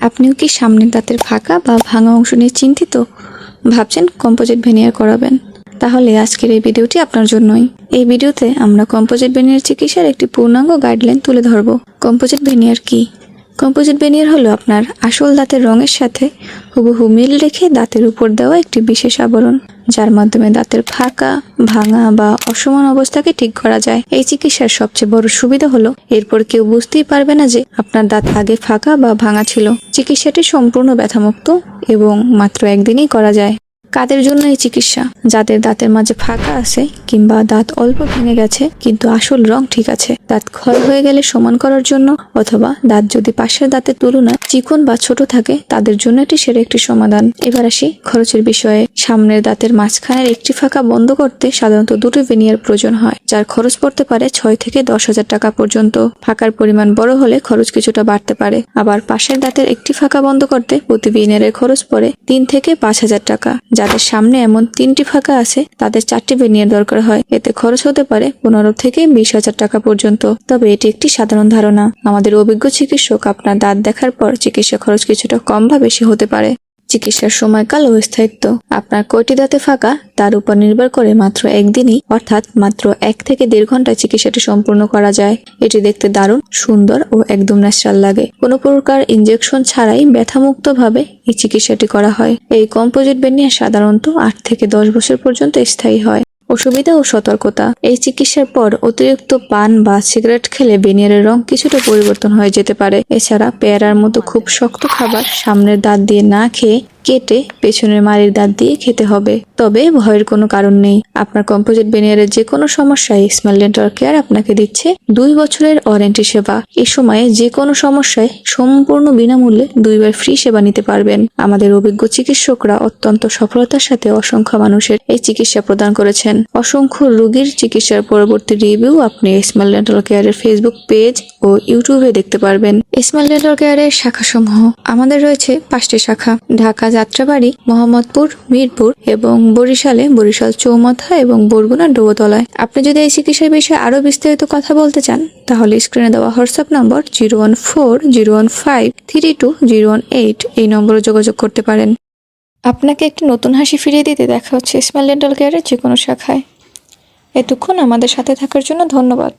আপনিও কি সামনের দাঁতের ফাঁকা বা ভাঙা অংশ নিয়ে চিন্তিত? ভাবছেন কম্পোজিট ভেনিয়ার করাবেন? তাহলে আজকের এই ভিডিওটি আপনার জন্যই। এই ভিডিওতে আমরা কম্পোজিট ভেনিয়ার চিকিৎসার একটি পূর্ণাঙ্গ গাইডলাইন তুলে ধরব। কম্পোজিট ভেনিয়ার কি? কম্পোজিট ভেনিয়ার হলো আপনার আসল দাঁতের রঙের সাথে হুবহু মিল রেখে দাঁতের উপর দেওয়া একটি বিশেষ আবরণ, যার মাধ্যমে দাঁতের ফাঁকা, ভাঙা বা অসমান অবস্থাকে ঠিক করা যায়। এই চিকিৎসার সবচেয়ে বড় সুবিধা হলো এরপর কেউ বুঝতেই পারবে না যে আপনার দাঁত আগে ফাঁকা বা ভাঙা ছিল। চিকিৎসাটি সম্পূর্ণ ব্যথামুক্ত এবং মাত্র একদিনেই করা যায়। কাদের জন্য এই চিকিৎসা? যাদের দাঁতের মাঝে ফাঁকা আছে কিংবা দাঁত অল্প ভেঙে গেছে কিন্তু আসল রং ঠিক আছে, দাঁত ক্ষয় হয়ে গেলে সমান করার জন্য, অথবা দাঁত যদি পাশের দাঁতের তুলনায় চিকন বা ছোট থাকে তাদের জন্য এটি সেরা একটি সমাধান। এবার আসি খরচের বিষয়ে। সামনের দাঁতের মাঝখানের একটি ফাঁকা বন্ধ করতে সাধারণত দুটো ভেনিয়ার প্রয়োজন হয়, যার খরচ পড়তে পারে 6 থেকে 10,000 টাকা পর্যন্ত। ফাঁকার পরিমাণ বড় হলে খরচ কিছুটা বাড়তে পারে। আবার পাশের দাঁতের একটি ফাঁকা বন্ধ করতে প্রতি ভেনিয়ারের খরচ পড়ে 3 থেকে 5,000 টাকা। যাদের সামনে এমন 3টি ফাঁকা আছে তাদের 4টি ভেনিয়ার দরকার হয়। এতে খরচ হতে পারে 15 থেকে 20,000 টাকা পর্যন্ত। তবে এটি একটি সাধারণ ধারণা। আমাদের অভিজ্ঞ চিকিৎসক আপনার দাঁত দেখার পর চিকিৎসা খরচ কিছুটা কম বা বেশি হতে পারে। চিকিৎসার সময়কাল ও স্থায়িত্ব। আপনার কয়টি দাঁতে ফাঁকা তার উপর নির্ভর করে মাত্র একদিনই, অর্থাৎ মাত্র 1 থেকে 1.5 ঘন্টায় চিকিৎসাটি সম্পূর্ণ করা যায়। এটি দেখতে দারুণ, সুন্দর ও একদম ন্যাচারাল লাগে। কোনো প্রকার ইনজেকশন ছাড়াই ব্যথামুক্ত ভাবে এই চিকিৎসাটি করা হয়। এই কম্পোজিট ভেনিয়ার সাধারণত 8 থেকে 10 বছর পর্যন্ত স্থায়ী হয়। অসুবিধা ও সতর্কতা। এই চিকিৎসার পর অতিরিক্ত পান বা সিগারেট খেলে ভেনিয়ারের রং কিছুটা পরিবর্তন হয়ে যেতে পারে। এছাড়া পেয়ারার মতো খুব শক্ত খাবার সামনের দাঁত দিয়ে না খেয়ে কেটে পেছনের মাড়ির দাঁত দিয়ে খেতে হবে। তবে ভয়ের কোনো কারণ নেই। আপনার কম্পোজিট ভেনিয়ারের যে কোনো সমস্যায় স্মাইল ডেন্টাল কেয়ার আপনাকে দিচ্ছে 2 বছরের ওয়ারেন্টি সেবা। এ সময়ে যে কোনো সমস্যায় সম্পূর্ণ বিনামূল্যে 2 বার ফ্রি সেবা নিতে পারবেন। আমাদের অভিজ্ঞ চিকিৎসকরা অত্যন্ত সফলতার সাথে অসংখ্য মানুষের এই চিকিৎসা প্রদান করেছেন। অসংখ্য রোগীর চিকিৎসার পরবর্তী রিভিউ আপনি স্মাইল ডেন্টাল কেয়ারের ফেসবুক পেজ ও ইউটিউবে দেখতে পারবেন। স্মাইল ডেন্টাল কেয়ারের শাখাসমূহ। আমাদের রয়েছে 5টি শাখা: ঢাকা যাত্রাবাড়ি, মোহাম্মদপুর, মিরপুর এবং বরিশাল চৌমাথা এবং বরগুনা ডোবতলায়। আপনি যদি এই চিকিৎসার বিষয়ে আরো বিস্তারিত কথা বলতে চান তাহলে স্ক্রিনে দেওয়া হোয়াটসঅ্যাপ নম্বর 01401532018 এই নম্বরে যোগাযোগ করতে পারেন। আপনাকে একটি নতুন হাসি ফিরিয়ে দিতে দেখা হচ্ছে স্মাইল ডেন্টাল কেয়ারের যে কোনো শাখায়। এতক্ষণ আমাদের সাথে থাকার জন্য ধন্যবাদ।